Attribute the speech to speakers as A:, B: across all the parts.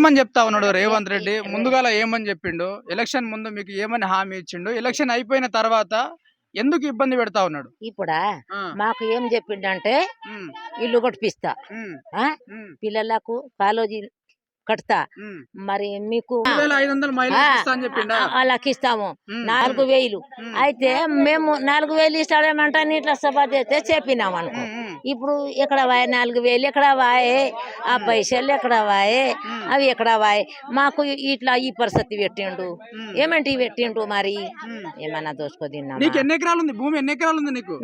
A: ఏమని చెప్తా ఉన్నాడు రేవంత్ రెడ్డి? ముందుగాల ఏమని చెప్పిండు? ఎలక్షన్ ముందు మీకు ఏమని హామీ ఇచ్చిండు? ఎలక్షన్ అయిపోయిన తర్వాత ఎందుకు ఇబ్బంది పెడతా ఉన్నాడు?
B: ఇప్పుడా
A: ఆ,
B: మాకు ఏం చెప్పిండంటే
A: ఉమ్,
B: ఇల్లు కొట్టిపిస్తా,
A: ఉమ్,
B: ఆ
A: ఉమ్,
B: పిల్లలకు కాలేజీ కడతా,
A: ఉమ్.
B: మరి మీకు
A: 2500 మహిళలకు ఇస్తా అని చెప్పిండా?
B: వాళ్ళకి ఇస్తాము
A: ఉమ్,
B: 4000.
A: ఉమ్,
B: అయితే మేము 4000 ఇస్తాడేమంటా ఇట్లా సభ చేస్తే చెప్పినాం అనుకో.
A: ఉమ్, ఉమ్,
B: ఇప్పుడు ఎక్కడ వాయే 4000 ఎక్కడ వాయే, ఆ పైసలు ఎక్కడ వాయే,
A: ఉమ్,
B: అవి ఎక్కడ వాయే. మాకు ఇట్లా ఈ పరిస్థితి పెట్టిండు,
A: ఉమ్,
B: ఏమంటే పెట్టిండు మరి
A: ఉమ్.
B: ఏమన్నా దోసుకో తిన్నామా.
A: నీకు ఎన్ని ఎకరాలు ఉంది భూమి? ఎన్ని ఎకరాలు ఉంది నీకు?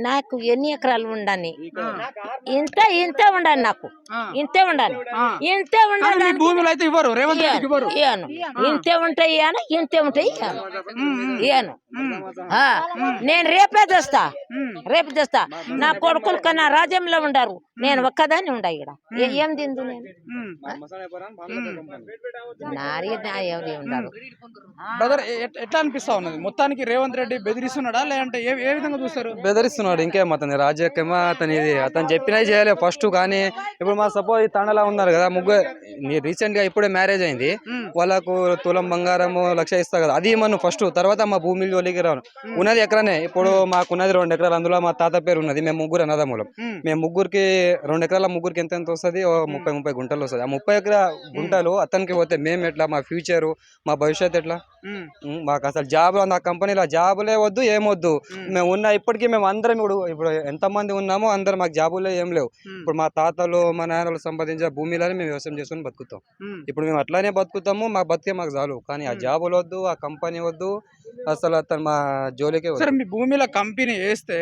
B: నాకు ఎన్ని ఎకరాలు ఉండని,
A: ఆ,
B: ఇంతే ఉండని, నాకు
A: ఆ,
B: ఇంతే ఉండని,
A: ఆ.
B: ఇంతే
A: కానీ
B: ఉండని.
A: మీ భూములు అయితే ఇవ్వరు, రేవంత్ రెడ్డికి ఇవ్వరు.
B: ఇయ్యను, ఇంతే ఉంటాయి ఇయ్యను, ఇంతే ఉంటాయి ఇయ్యను,
A: ఉమ్, ఉమ్,
B: ఇయ్యను.
A: ఉమ్,
B: ఆ, నేను రేపే తెస్తా,
A: ఉమ్,
B: రేపు తెస్తా. నా కొడుకులు కన్నా రాజ్యంలో ఉండారు, నేను ఒక్కదాన్ని ఉండ ఇక్కడ. ఏం తిందు నేను?
A: ఉమ్, ఉమ్.
B: నారి నా ఎవరి ఉండరు.
A: బ్రదర్, ఎట్లా అనిపిస్తా ఉన్నది మొత్తానికి? రేవంత్ రెడ్డి బెదిరిస్తున్నాడా లేదంటే ఏ విధంగా చూస్తారు?
C: బెదిరిస్తున్నాడు. ఇంకేం అతని రాజకీయమా అతని ఇది, అతను చెప్పినవి చేయలే ఫస్ట్. కానీ ఇప్పుడు మా సపోజ్ ఈ తండలా ఉన్నారు కదా ముగ్గురు, రీసెంట్ గా ఇప్పుడే మ్యారేజ్ అయింది, వాళ్ళకు తులం బంగారము 1,00,000 ఇస్తా కదా, అది ఇమ్మను ఫస్ట్. తర్వాత మా భూమి జోలికి రాను. ఉన్నది ఎకరనే, ఇప్పుడు మాకున్నది 2 ఎకరాలు, అందులో మా తాత పేరు ఉన్నది. మేము ముగ్గురు అన్నదమ్ములం. మేము ముగ్గురికి 2 ఎకరాల ముగ్గురికి ఎంత వస్తుంది? 30 గుంటలు వస్తుంది. ఆ 30 గుంటలు అతనికి పోతే మేము ఎట్లా? మా ఫ్యూచర్, మా భవిష్యత్ ఎట్లా? మాకు అసలు జాబ్ ఆ కంపెనీలో జాబులే వద్దు, ఏమొద్దు. మేము ఇప్పటికీ మేము అందరం ఇప్పుడు ఎంతమంది ఉన్నామో అందరం, మాకు జాబులే ఏం లేవు. ఇప్పుడు మా తాతలు మా నాన్నలు సంపాదించిన భూమిలోనే మేము వ్యవసాయం చేసుకుని బతుకుతాం. ఇప్పుడు మేము అట్లానే బతుకుతాము, మాకు చాలు. కానీ ఆ జాబులు వద్దు, ఆ కంపెనీ వద్దు, అసలు అతను మా జోలికే
A: సరే,
C: వద్దు.
A: మీ భూమిలో కంపెనీ వేస్తే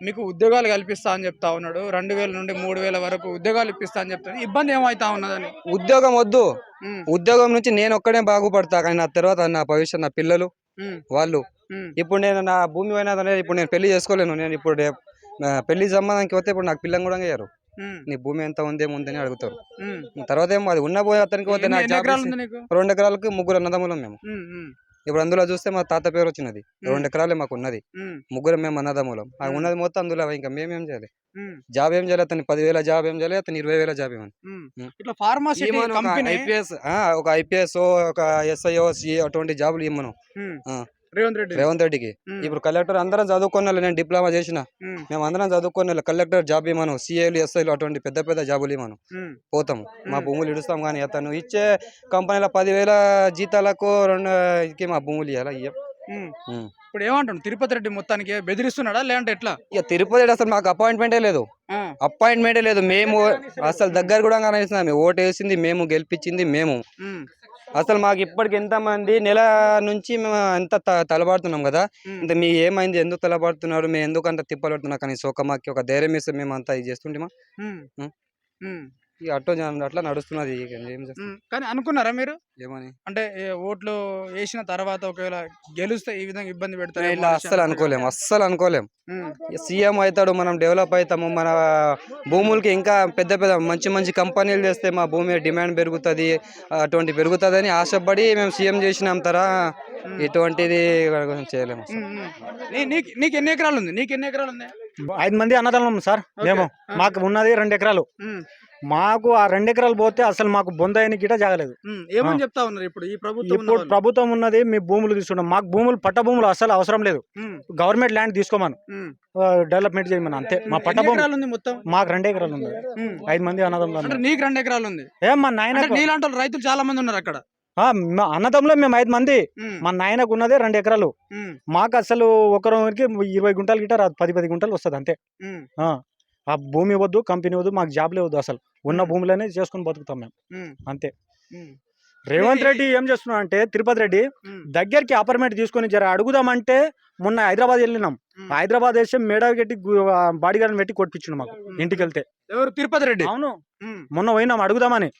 A: మీకు ఉద్యోగాలు కల్పిస్తా అని చెప్తా ఉన్నాడు. 2000 నుండి 3000 వరకు ఉద్యోగాలు ఇప్పిస్తా అని చెప్తాను. ఇబ్బంది ఏమవుతా ఉన్నదని?
C: ఉద్యోగం వద్దు.
A: ఉమ్,
C: ఉద్యోగం నుంచి నేను ఒక్కడే బాగుపడతా, కానీ నా తర్వాత నా భవిష్యత్, నా పిల్లలు
A: ఉమ్,
C: వాళ్ళు.
A: ఉమ్,
C: ఇప్పుడు నేను నా భూమి పోయినా ఇప్పుడు నేను పెళ్లి చేసుకోలేను. నేను ఇప్పుడు పెళ్లి సంబంధానికి వస్తే ఇప్పుడు నాకు పిల్లని కూడా అయ్యారు.
A: ఉమ్,
C: నీ భూమి ఎంత ఉంది ఏముందని అడుగుతారు.
A: ఉమ్.
C: తర్వాత ఏమో అది ఉన్న పోయి అతనికి పోతే
A: ఎన్ని
C: నాకు
A: ఎన్ని
C: జాబ్
A: ఎకరాలు ఉంది నీకు?
C: 2 ఎకరాలకు ముగ్గురు అన్నదమ్ములం మేము.
A: ఉమ్, ఉమ్,
C: ఇప్పుడు అందులో చూస్తే మా తాత పేరు వచ్చినది, 2 ఎకరాలే మాకు ఉన్నది.
A: ఉమ్,
C: ముగ్గురు మేము అన్నదమ్ములం. అది ఉన్నది మొత్తం అందులో. ఇంకా మేమేం చేయాలి?
A: ఉమ్,
C: జాబ్ ఏం చేయాలి? అతని 10,000 జాబ్ ఏం చేయాలి? అతని 20,000 జాబ్ ఏమని?
A: ఉమ్. ఇట్లా ఫార్మాసిటీ కంపెనీ
C: ఒక ఐపీఎస్, ఒక ఎస్ఐఓ, సిఏ అటువంటి జాబులు ఇమ్మను
A: రేవంత్ రెడ్డి
C: రేవంత్ రెడ్డికి. ఇప్పుడు కలెక్టర్ అందరం చదువుకున్న, నేను డిప్లొమా చేసిన,
A: ఉమ్,
C: మేము అందరం చదువుకున్న కలెక్టర్ జాబ్ ఇమ్మను, సిఏలు, ఎస్ఐలు అటువంటి పెద్ద పెద్ద జాబులు ఇమ్మను.
A: ఉమ్,
C: పోతాము, మా భూములు ఇడుస్తాం. కానీ అతను ఇచ్చే కంపెనీల 10,000 జీతాలకు 2 మా భూములు ఇవ్వాలా?
A: ఉమ్. ఇప్పుడు ఏమంటాడు తిరుపతి రెడ్డి? మొత్తానికి బెదిరిస్తున్నాడా లేదంటే ఎట్లా?
C: ఇక తిరుపతి అసలు మాకు అపాయింట్మెంటే లేదు. మేము అసలు దగ్గర కూడా కనిపిస్తున్నాం. ఓటు వేసింది మేము, గెలిపించింది మేము.
A: ఉమ్,
C: అసలు మాకు ఇప్పటికి ఎంతమంది నెల నుంచి మేము ఎంత తలబడుతున్నాం కదా, ఇంత మీ ఏమైంది, ఎందుకు తలబడుతున్నారు, మేము ఎందుకు అంత తిప్పలుడుతున్నాం, కానీ మాకు ఒక ధైర్యం ఇస్తే మేము అంతా ఇది చేస్తుంటామా?
A: ఉమ్, ఉమ్,
C: ఇక అట్లా నడుస్తున్నది. ఇక ఏం చేస్తాం?
A: ఉమ్. కానీ అనుకున్నారా మీరు
C: ఏమని
A: అంటే ఓట్లు వేసిన తర్వాత ఒకవేళ గెలిస్తే ఈ విధంగా ఇబ్బంది పెడతారు?
C: ఇలా అస్సలు అనుకోలేం. సీఎం అవుతాడు, మనం డెవలప్ అవుతాము, మన భూములకి ఇంకా పెద్ద పెద్ద మంచి మంచి కంపెనీలు చేస్తే మా భూమి డిమాండ్ పెరుగుతుంది, అటువంటి పెరుగుతుందని ఆశపడి మేము సీఎం చేసినాం. ఇటువంటిది చేయలేము.
A: నీకు ఎన్ని ఎకరాలు ఉంది?
D: 5 మంది అన్నదమ్ములం సార్. మేము మాకు ఉన్నది 2 ఎకరాలు. మాకు ఆ 2 ఎకరాలు పోతే అసలు మాకు బొందైన గిట జాగలేదు.
A: ఏమని చెప్తా ఉన్నారు ఇప్పుడు ఈ ప్రభుత్వం?
D: ఇప్పుడు ప్రభుత్వం ఉన్నది, మీ భూములు తీసుకున్నాం. మాకు భూములు, పట్ట భూములు అసలు అవసరం లేదు. గవర్నమెంట్ ల్యాండ్ తీసుకోమని, డెవలప్మెంట్ చేయమని అంతే. మా పట్ట భూములు
A: మొత్తం
D: మాకు 2 ఎకరాలు ఉంది. 5 మంది అన్నదమ్ములు.
A: నీకు 2 ఎకరాలు ఉంది?
D: మా నాయన
A: నీలాంటి వాళ్ళు రైతులు చాలా మంది ఉన్నారు అక్కడ.
D: అన్నదమ్ములో మేము 5 మంది. మా నాయనకు ఉన్నదే 2 ఎకరాలు. మాకు అసలు ఒకరికి 20 గుంటలు గిట రాదు, 10 గుంటలు వస్తుంది అంతే. ఆ భూమి వద్దు, కంపెనీ వద్దు, మాకు జాబ్లే వద్దు. అసలు ఉన్న భూములనే చేసుకుని బతుకుతాం మేము అంతే. రేవంత్ రెడ్డి ఏం చేస్తున్నాడు అంటే, తిరుపతి రెడ్డి దగ్గరికి అపార్ట్మెంట్ తీసుకొని జర అడుగుదామంటే, మొన్న హైదరాబాద్ వెళ్ళినాం. హైదరాబాద్ వేసి మేడగట్టి బాడీగార్డ్ పెట్టి కొట్టించిండు మాకు ఇంటికి వెళ్తే.
A: ఎవరు? తిరుపతి రెడ్డి?
D: అవును, మొన్న పోయినాం అడుగుదామని.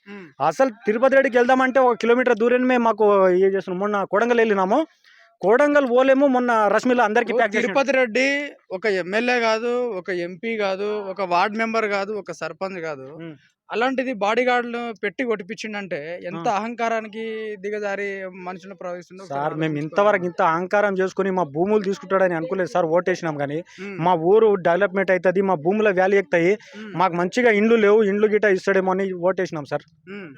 D: అసలు తిరుపతి రెడ్డికి వెళ్దామంటే 1 కిలోమీటర్ దూరమే మాకు ఏం చేస్తున్నాం. మొన్న కొడంగల్ వెళ్ళినాము, కొడంగల్ పోలేము. మొన్న రశ్మిలో అందరికి
A: తిరుపతి రెడ్డి ఒక ఎమ్మెల్యే కాదు, ఒక ఎంపీ కాదు, ఒక వార్డ్ మెంబర్ కాదు, ఒక సర్పంచ్ కాదు, అలాంటిది బాడీ గార్డులు పెట్టి కొట్టిపించిండంటే ఎంత అహంకారానికి దిగజారి మనుషులు ప్రవేశిస్తుందో ఒకసారి
D: సార్ మేము
A: ఆలోచించుకోవాలి.
D: ఇంతవరకు ఇంత అహంకారం చేసుకుని మా భూములు తీసుకుంటాడని అనుకోలేదు సార్. ఓటేసినాం కానీ మా ఊరు డెవలప్మెంట్ అవుతుంది, మా భూముల వాల్యూ ఎక్కుతాయి, మాకు మంచిగా ఇండ్లు లేవు, ఇండ్లు గిట్ట ఇస్తాడేమో అని ఓటేసినాం సార్.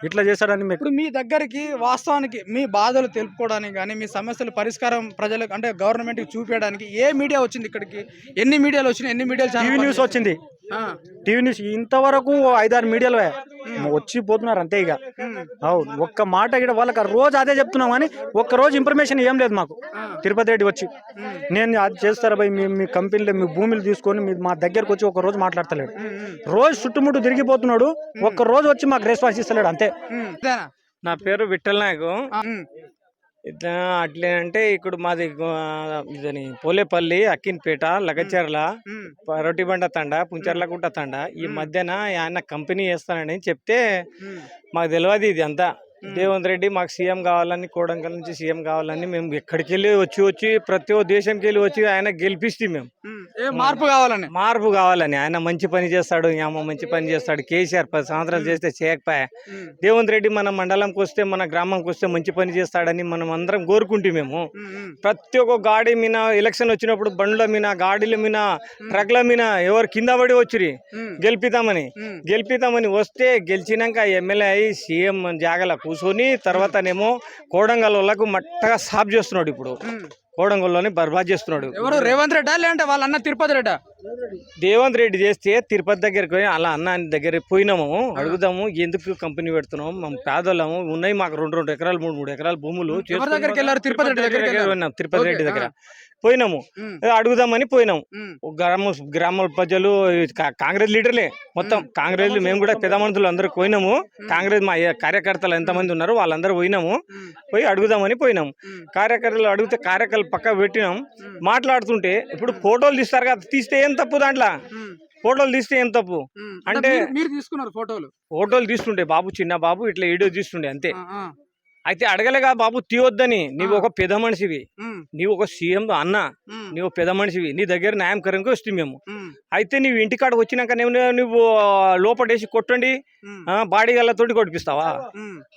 D: ఇట్లా చేస్తాడని మేము
A: ఇప్పుడు మీ దగ్గరికి వాస్తవానికి మీ బాధలు తెలుపుకోవడానికి కానీ మీ సమస్యల పరిష్కారం ప్రజలకు అంటే గవర్నమెంట్ కి చూపించడానికి ఏ మీడియా వచ్చింది ఇక్కడికి? ఎన్ని మీడియాలు వచ్చినాయి? ఎన్ని మీడియాలు
D: టీవీ న్యూస్ వచ్చింది. టీవీ న్యూస్ ఇంతవరకు 5-6 మీడియాలు వచ్చి పోతున్నారు అంతే. ఇక అవును ఒక్క మాట ఇక్కడ వాళ్ళకి రోజు అదే చెప్తున్నాం కానీ ఒక్క రోజు ఇన్ఫర్మేషన్ ఏం లేదు మాకు. తిరుపతి రెడ్డి వచ్చి నేను అది చేస్తారా భయ్, మీ కంపెనీలో మీ భూములు తీసుకొని మా దగ్గరకు వచ్చి ఒక రోజు మాట్లాడతలేడు. రోజు చుట్టుముట్టు తిరిగిపోతున్నాడు, ఒక్క రోజు వచ్చి మాకు రెస్పాన్స్ ఇస్తలేడు అంతే.
E: నా పేరు విఠల్ నాయక్. ఇట్లా అట్లే అంటే ఇప్పుడు మాది ఇదని పోలేపల్లి, అక్కిన్పేట, లగచర్ల, రొట్టిబండ తండ, పుంచర్లగుట్ట తండ. ఈ మధ్యన ఆయన కంపెనీ చేస్తానని చెప్తే మాకు తెలియదు ఇది అంతా. రేవంత్ రెడ్డి మాకు సీఎం కావాలని, కోడంగల్ నుంచి సీఎం కావాలని మేము ఎక్కడికి వెళ్ళి వచ్చి ప్రతి ఒక్క దేశంకి వెళ్ళి వచ్చి ఆయన గెలిపిస్తే మేము మార్పు కావాలని. ఆయన మంచి పని చేస్తాడు, మంచి పని చేస్తాడు. కేసీఆర్ 10 సంవత్సరాలు చేస్తే చేయకపోయా. రేవంత్ రెడ్డి మన మండలంకి వస్తే, మన గ్రామంకి వస్తే మంచి పని చేస్తాడని మనం అందరం కోరుకుంటే మేము ప్రతి ఒక్క గాడి మీద ఎలక్షన్ వచ్చినప్పుడు బండ్ల మీద, గాడిల మీద, ట్రక్ల మీద ఎవరు కింద పడి వచ్చిరి గెలిపిద్దామని వస్తే గెలిచినాక ఎమ్మెల్యే అయ్యి సీఎం జాగల కూర్చొని తర్వాతనేమో కోడంగల్ వాళ్ళకు మట్టగా సాఫ్ చేస్తున్నాడు. ఇప్పుడు కోడంగల్లోని బర్బాద్ చేస్తున్నాడు.
A: ఎవరు? రేవంత్ రెడ్డి లేదంటే వాళ్ళ అన్న తిరుపతి రెడ్డి?
E: రేవంత్ రెడ్డి చేస్తే తిరుపతి దగ్గరికి పోయి అలా అన్న దగ్గరికి పోయినాము, అడుగుదాము ఎందుకు కంపెనీ పెడుతున్నాము, మేము పేదోళ్ళము, ఉన్నాయి మాకు 2 ఎకరాలు 3 ఎకరాల భూములు. తిరుపతి రెడ్డి దగ్గర పోయినాము, అడుగుదామని పోయినాము. గ్రామ ప్రజలు కాంగ్రెస్ లీడర్లే మొత్తం, కాంగ్రెస్ మేము కూడా పెద్ద మనుషులు అందరూ పోయినాము. కాంగ్రెస్ మా కార్యకర్తలు ఎంతమంది ఉన్నారు వాళ్ళందరూ పోయినాము. పోయి అడుగుదామని పోయినాము. కార్యకర్తలు అడిగితే కార్యకర్తలు పక్క పెట్టినాం. మాట్లాడుతుంటే ఇప్పుడు ఫోటోలు తీస్తారు కదా, తీస్తే ఏం తప్పు దాంట్లో? ఫోటోలు తీస్తే ఏం తప్పు అంటే
A: మీరు తీసుకున్నారు
E: ఫోటోలు తీస్తుండే బాబు, చిన్న బాబు ఇట్లా వీడియో తీస్తుండే అంతే. అయితే అడగలేగా బాబు తీయొద్దని, నీవు ఒక పెద్ద మనిషివి, నీవు ఒక సీఎం అన్న, నీవు పెద్ద మనిషివి, నీ దగ్గర న్యాయంకరంగా వస్తుంది మేము. అయితే నీవు ఇంటికాడ వచ్చినాక నువ్వు లోపడేసి కొట్టండి, బాడీ గల్లతోటి కొట్టిపిస్తావా?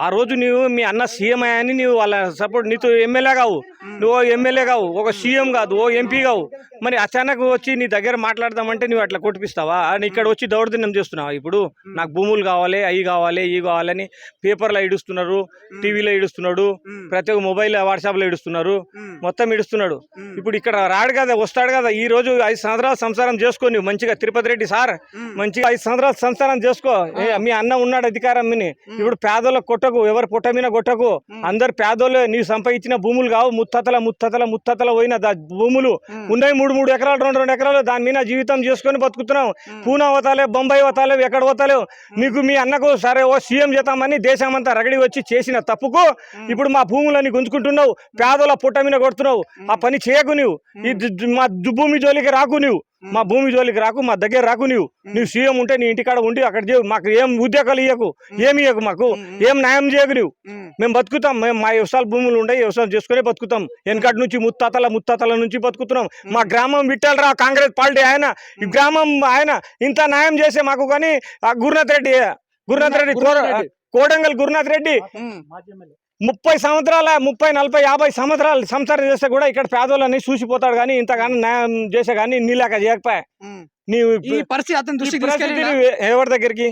E: ఆ రోజు నీవు మీ అన్న సీఎం అయ్యని నీవు వాళ్ళ సపోర్ట్, నీతో ఎమ్మెల్యే కావు, నువ్వు ఎమ్మెల్యే కావు, ఒక సీఎం కాదు, ఓ ఎంపీ కావు. మరి అచానక్ వచ్చి నీ దగ్గర మాట్లాడదామంటే నువ్వు అట్లా కొట్టిపిస్తావా? ఇక్కడ వచ్చి దౌర్జన్యం చేస్తున్నావా? ఇప్పుడు నాకు భూములు కావాలి, అవి కావాలి, ఇవి కావాలని పేపర్లో ఇడుస్తున్నారు, టీవీలో ఇడుస్తున్నాడు, ప్రతి ఒక్క మొబైల్ వాట్సాప్ లో ఇడుస్తున్నారు, మొత్తం ఇడుస్తున్నాడు. ఇప్పుడు ఇక్కడ రాడు కదా, వస్తాడు కదా. ఈ రోజు 5 సంవత్సరాలు సంసారం చేసుకో నువ్వు మంచిగా. తిరుపతి రెడ్డి సార్ మంచిగా 5 సంవత్సరాలు సంసారం చేసుకో. మీ అన్న ఉన్నాడు అధికారం మీద. ఇప్పుడు పేదోళ్ళకు కొట్టకు, ఎవరు పుట్ట మీద కొట్టకు. అందరు పేదోళ్ళు నీవు సంపాదించిన భూములు కావు, ముత్తతల పోయిన భూములు ఉన్నాయి. 3 ఎకరాలు 2 ఎకరాలు, దాని మీద జీవితం చేసుకొని బతుకుతున్నాం. పూనా పోతాలే, బొంబాయి పోతాలే, ఎక్కడ పోతాలేవు. మీకు మీ అన్నకు సరే ఓ సీఎం చేద్దామని దేశం అంతా రగడి వచ్చి చేసిన తప్పుకు ఇప్పుడు మా భూములని గుంజుకుంటున్నావు, పేదల పుట్ట మీద కొడుతున్నావు. ఆ పని చేయకు నువ్వు. మా భూమి జోలికి రాకు నువ్వు, మా భూమి జోలికి రాకు, మా దగ్గర రాకు. నువ్వు సీఎం ఉంటే నీ ఇంటికాడ ఉండి అక్కడ చేయవు. మాకు ఏం ఉద్యోగాలు ఇవ్వకు, ఏమి ఇవ్వకు, మాకు ఏం న్యాయం చేయకు నువ్వు. మేము బతుకుతాం, మేము మా వ్యవసాయ భూములు ఉండే వ్యవసాయం చేసుకునే బతుకుతాం. వెనకటి నుంచి ముత్తాతల నుంచి బతుకుతున్నాం. మా గ్రామం విట్టాలరా కాంగ్రెస్ పార్టీ ఆయన, ఈ గ్రామం ఆయన ఇంత న్యాయం చేసే మాకు. కానీ ఆ గురునాథ్ రెడ్డి కోడంగల్ గురునాథ్ రెడ్డి 30 సంవత్సరాల 30, 40, 50 సంవత్సరాలు సంసారం చేస్తే కూడా ఇక్కడ పేదోళ్ళని చూసిపోతాడు. కానీ ఇంతగానో న్యాయం చేసే కానీ నీలాక చేయకపోయా. ఎవరి దగ్గరికి?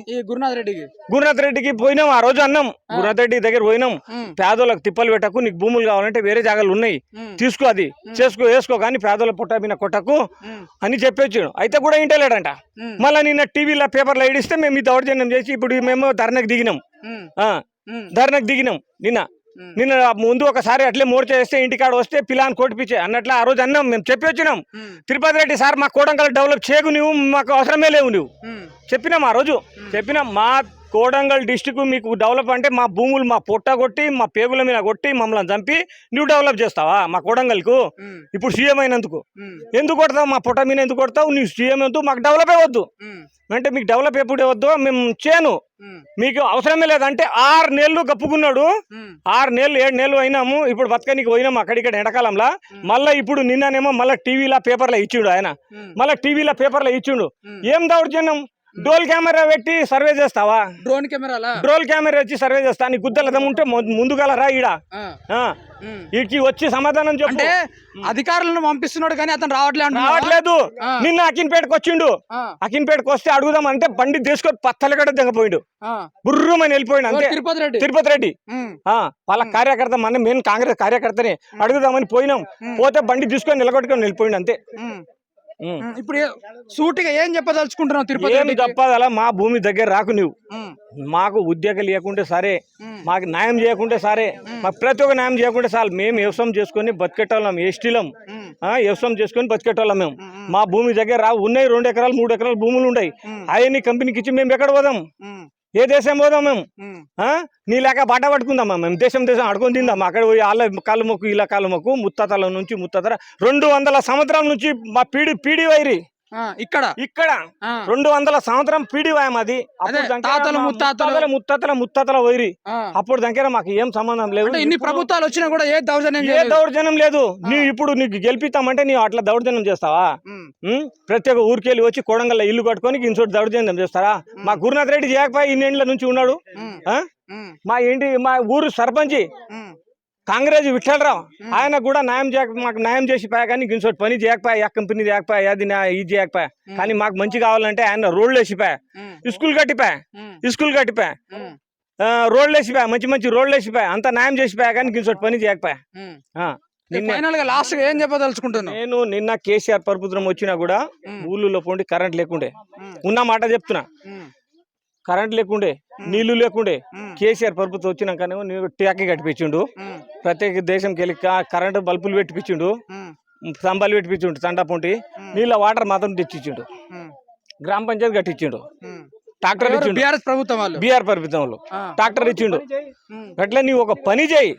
E: గురునాథ్ రెడ్డికి పోయినాం. ఆ రోజు అన్నాం, గురునాథ్ రెడ్డి దగ్గర పోయినాం, పేదోళ్ళకి తిప్పలు పెట్టకు, నీకు భూములు కావాలంటే వేరే జాగాలు ఉన్నాయి, తీసుకో, అది వేసుకో, కానీ పేదోళ్ళ పుట్ట మీద కొట్టకు అని చెప్పొచ్చాడు. అయితే కూడా ఇంటలేడంట. మళ్ళీ నిన్న టీవీలో పేపర్లో ఇడిస్తే మేము ఈ దౌర్జన్యం చేసి ఇప్పుడు మేము ధర్నాకు దిగినాం. నిన్న ముందు ఒకసారి అట్లే మోర్చా చేస్తే ఇంటికాడ వస్తే పిల్లని కొట్టిపించే అన్నట్లు ఆ రోజు అన్నాం. మేము చెప్పి వచ్చినాం, తిరుపతి రెడ్డి సార్ మా కోడంగల్ డెవలప్ చేయకు, నువ్వు మాకు అవసరమే లేవు, నువ్వు చెప్పినాం. ఆ రోజు చెప్పినాం, మా కోడంగల్ డిస్టిక్ మీకు డెవలప్ అంటే మా భూములు మా పొట్ట కొట్టి, మా పేగుల మీద కొట్టి, మమ్మల్ని చంపి నువ్వు డెవలప్ చేస్తావా మా కోడంగల్కు? ఇప్పుడు సీఎం అయినందుకు ఎందుకు కొడతావు? మా పొట్ట మీద ఎందుకు కొడతావు? నువ్వు సీఎం ఎందుకు? మాకు డెవలప్ అవ్వద్దు అంటే మీకు డెవలప్ ఎప్పుడు వద్దు, మేము చేయను, మీకు అవసరమే లేదంటే 6 నెలలు కప్పుకున్నాడు. 6 నెలలు 7 నెలలు అయినాము. ఇప్పుడు బతకనికి పోయినాము అక్కడిక్కడ ఎండాకాలంలో. మళ్ళీ ఇప్పుడు నిన్ననేమో మళ్ళీ టీవీలో పేపర్లో ఇచ్చిండు ఆయన, మళ్ళీ టీవీలో పేపర్లో ఇచ్చిండు. ఏం దౌర్జన్యం? డోల్ కెమెరా పెట్టి సర్వే చేస్తావా?
A: డ్రోన్ కెమెరాలా?
E: డ్రోల్ కెమెరా వచ్చి సర్వే చేస్తా. నీ గుద్దల దమ్ముంటే ముందుగా రా ఈడ వీడికి వచ్చి సమాధానం చెప్పు.
A: అంటే అధికారులను పంపిస్తున్నాడు కానీ అతను
E: రావట్లేదు. నిన్న అకిన్పేటకు వచ్చిండు. అకిన్పేటకు వస్తే అడుగుదాం అంటే బండి తీసుకొని పత్తలగడ దిగపోయిండు. బుర్రుమని వెళ్ళిపోయిండు అంతే. తిరుపతి రెడ్డి వాళ్ళ కార్యకర్త, మన మెయిన్ కాంగ్రెస్ కార్యకర్తని అడుగుదామని పోయినాం. పోతే బండి తీసుకొని నిలగొట్టుకొని వెళ్ళిపోయిండు అంతే.
A: ఇప్పుడు సూటిగా ఏం చెప్పదలుచుకుంటున్నావు తిరుపతి?
E: ఏమి తప్పదలా మా భూమి దగ్గర రాకు నువ్వు. మాకు ఉద్యోగం లేకుంటే సరే, మాకు న్యాయం చేయకుంటే సరే, మాకు ప్రతి ఒక్క న్యాయం చేయకుంటే చాలు. మేము వ్యవసాయం చేసుకొని బతికెట్టోళ్ళం, ఎస్టీలం వ్యవసాయం చేసుకొని బతికెట్టోళ్ళం మేము. మా భూమి దగ్గర ఉన్నాయి 2 ఎకరాలు 3 ఎకరాలు భూములు ఉన్నాయి. అవన్నీ కంపెనీకి ఇచ్చి మేము ఎక్కడ పోదాం? ఏ దేశం పోదాం మేము? నీ లేక బాట పట్టుకుందామా మేము? దేశం అడుకొని తిందాం. అక్కడ పోయి వాళ్ళ కాళ్ళు మొక్కు ఇలా కాళ్ళు మొక్కు. ముత్తాతల నుంచి 200 సంవత్సరాల నుంచి మా పీడి వైరి
A: ఇక్కడ
E: 200 సంవత్సరం పీడి వాయం అది. ముత్తాతల వైరి. అప్పుడు దగ్గర మాకు ఏం సంబంధం లేదు.
A: ఇన్ని ప్రభుత్వాలు వచ్చినా కూడా ఏ
E: దౌర్జన్యం లేదు. నీవు ఇప్పుడు నీకు గెలిపిస్తామంటే నీవు అట్లా దౌర్జన్యం చేస్తావా? ప్రతి ఒక్క ఊరికెళ్ళి వచ్చి కోడంగల్లో ఇల్లు కట్టుకొని ఇంకోటి దౌర్జన్యం చేస్తారా? మా గురునాథ్ రెడ్డి చేయకపోయి 2 ఏళ్ల నుంచి ఉన్నాడు. మా ఊరు సర్పంచి కాంగ్రెస్ విఠలరావు, ఆయన కూడా మాకు న్యాయం చేసిపోయా. కానీ ఇంకోటి పని చేయకపోయా, కంపెనీ చేయకపోయా, అది ఇది చేయకపోయా. కానీ మాకు మంచి కావాలంటే ఆయన రోడ్లు వేసిపోయా, స్కూల్ కట్టిపోయా, రోడ్లు వేసిపోయా, మంచి రోడ్లు వేసిపోయా, అంతా న్యాయం చేసిపోయా. కానీ ఇంకోటి పని చేయకపోయా.
A: లాస్ట్ ఏం చెప్పదలుచుకుంటున్నా?
E: నేను నిన్న కేసీఆర్ ప్రభుత్వం వచ్చినా కూడా ఊళ్ళో పోండి కరెంట్ లేకుండే. ఉన్న మాట చెప్తున్నా, కరెంట్ లేకుండే, నీళ్లు లేకుండే. కేసీఆర్ ప్రభుత్వం వచ్చినాకనే ట్యాకి కట్టిపించిండు. ప్రత్యేక దేశంకి వెళ్ళి కరెంటు బల్బులు పెట్టిపించిండు, స్తంభాలు పెట్టిపించిండు, తండా పొంటి నీళ్ళ వాటర్ మాత్రం తెచ్చిచ్చిండు. గ్రామ పంచాయతీ కట్టించిండు. ట్రాక్టర్ ఇచ్చిండు. బీఆర్ ప్రభుత్వంలో ట్రాక్టర్ ఇచ్చిండు. అట్లా నీవు ఒక పని చేయి.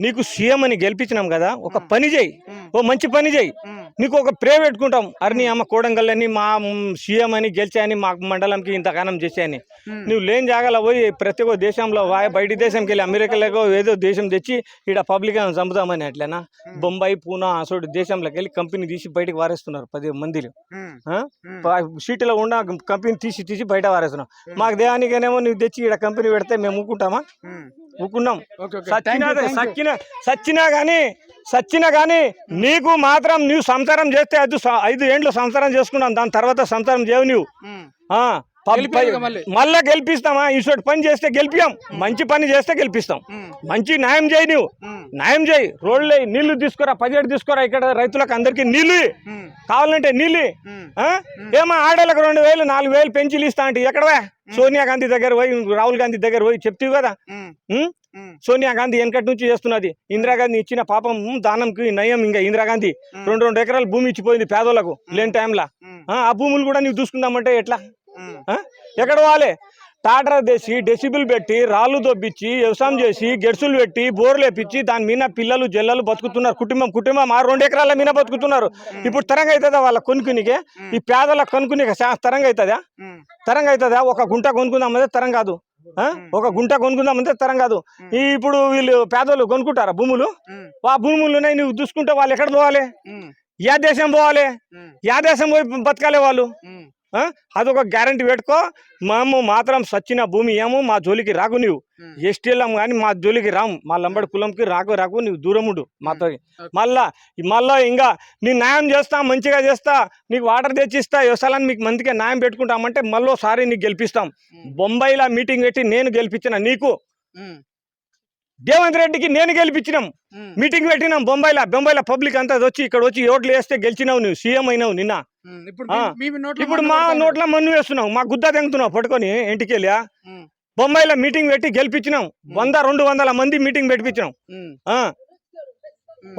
E: నీకు సీఎం అని గెలిపించినాం కదా, ఒక పని చేయి, ఓ మంచి పని చేయి. నీకు ఒక ప్రే పెట్టుకుంటాం. అర్ని అమ్మ కోడంగల్ని మా సీఎం అని గెలిచాయని, మా మండలంకి ఇంతకాలం చేశాయని. నువ్వు లేని జాగాలో పోయి ప్రతి ఒక్క దేశంలో బయట దేశంకి వెళ్ళి అమెరికాలో ఏదో దేశం తెచ్చి ఇక్కడ పబ్లిక్ చంపుదామని అట్లేనా? బొంబాయి, పూనా అసలు దేశంలోకి వెళ్ళి కంపెనీ తీసి బయటకు వారేస్తున్నారు 10 మందిని. సిటీలో ఉన్న కంపెనీ తీసి బయట వారేస్తున్నాం. మాకు దేవానికనేమో నువ్వు తెచ్చి ఇక్కడ కంపెనీ పెడితే మేము ఊకుంటామా? ఊకున్నాం. సచ్చినా గానీ నీకు మాత్రం నువ్వు సంసారం చేస్తే 5 ఏండ్లు సంసారం చేసుకున్నాం. దాని తర్వాత సంసారం చేయవు నువ్వు. మళ్ళా గెలిపిస్తామా? ఇటువంటి పని చేస్తే గెలిపియాం. మంచి పని చేస్తే గెలిపిస్తాం. మంచి న్యాయం చేయి. నువ్వు న్యాయం చేయి. రోడ్లు నీళ్లు తీసుకురా, 17 తీసుకురా. ఇక్కడ రైతులకు అందరికి నీళ్లు కావాలంటే నీళ్ళు. ఏమో ఆడలకు 2000 4000 పెంచిలు ఇస్తా అంటే ఎక్కడవా? సోనియా గాంధీ దగ్గర పోయి, రాహుల్ గాంధీ దగ్గర పోయి చెప్తావు కదా. సోనియా గాంధీ వెనకటి నుంచి చేస్తున్నది. ఇందిరాగాంధీ ఇచ్చిన పాపం దానంకి నయం. ఇంకా ఇందిరాగాంధీ 2 ఎకరాల భూమి ఇచ్చిపోయింది పేదోళ్లకు లేని టైంలో. ఆ భూములు కూడా నీవు చూసుకుందామంటే ఎట్లా? ఎక్కడ పోవాలి? టాటర్ తెచ్చి డెసిబుల్ పెట్టి రాళ్ళు దొబ్బిచ్చి వ్యవసాయం చేసి గెడ్సులు పెట్టి బోర్లు వేపించి దాని మీద పిల్లలు జల్లలు బతుకుతున్నారు. కుటుంబం 2 ఎకరాల మీద బతుకుతున్నారు. ఇప్పుడు తరంగా అవుతుందా వాళ్ళ కొనుక్కునికే? ఈ పేదల కొనుక్కునికే తరంగా అవుతుందా? ఒక గుంట కొనుక్కుందామంటే తరం కాదు. ఒక గుంట కొనుక్కుందామంటే తరం కాదు. ఇప్పుడు వీళ్ళు పేదోళ్ళు కొనుక్కుంటారా భూములు? ఆ భూములున్నాయి. నువ్వు చూసుకుంటే వాళ్ళు ఎక్కడ పోవాలి? యా దేశం పోవాలి? యా దేశం పోయి బతకాలి వాళ్ళు? అదొక గ్యారంటీ పెట్టుకో. మేము మాత్రం సచ్చిన భూమి ఏమో మా జోలికి రాకు. నువ్వు ఎస్టీలం కానీ మా జోలికి రాము. మా లంబడి కులంకి రాకు. నువ్వు దూరం ఉండు మాతో. మళ్ళా ఇంకా నీ న్యాయం చేస్తా, మంచిగా చేస్తా, నీకు వాటర్ తెచ్చిస్తా, వ్యవసాయాన్ని మీకు మంచిగా న్యాయం పెట్టుకుంటామంటే మళ్ళీసారి నీకు గెలిపిస్తాం. బొంబాయిలో మీటింగ్ పెట్టి నేను గెలిపించిన నీకు, రేవంత్ రెడ్డికి నేను గెలిపించినాం. మీటింగ్ పెట్టినాం బొంబాయిలో పబ్లిక్ అంతా వచ్చి ఇక్కడ వచ్చి ఓట్లు వేస్తే గెలిచినావు. నువ్వు సీఎం అయినావు నిన్న. ఇప్పుడు మా నోట్ల మన్ను వేస్తున్నావు, మా గుద్ద తెంగుతున్నావు పట్టుకొని ఇంటికి వెళ్ళా. బొంబాయిలో మీటింగ్ పెట్టి గెలిపించినాం. 100-200 మంది మీటింగ్ పెట్టించినాం.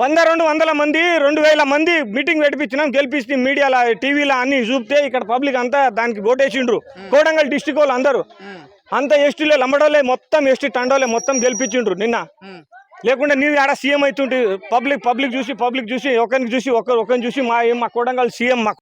E: 100-200 మంది 2000 మంది మీటింగ్ పెట్టించినాం. గెలిపిస్తే మీడియాలో టీవీలో అన్ని చూపితే ఇక్కడ పబ్లిక్ అంతా దానికి ఓటేసిండ్రు. కోడంగల్ డిస్టిక్ వాళ్ళు అందరూ అంతా ఎస్టీలే, లంబడోలే, మొత్తం ఎస్టీ తండోలే మొత్తం గెలిపించిండ్రు నిన్న. లేకుంటే నీవు ఆడ సీఎం అవుతుంటే పబ్లిక్ చూసి ఒకరిని చూసి మా కోడంగల్ సీఎం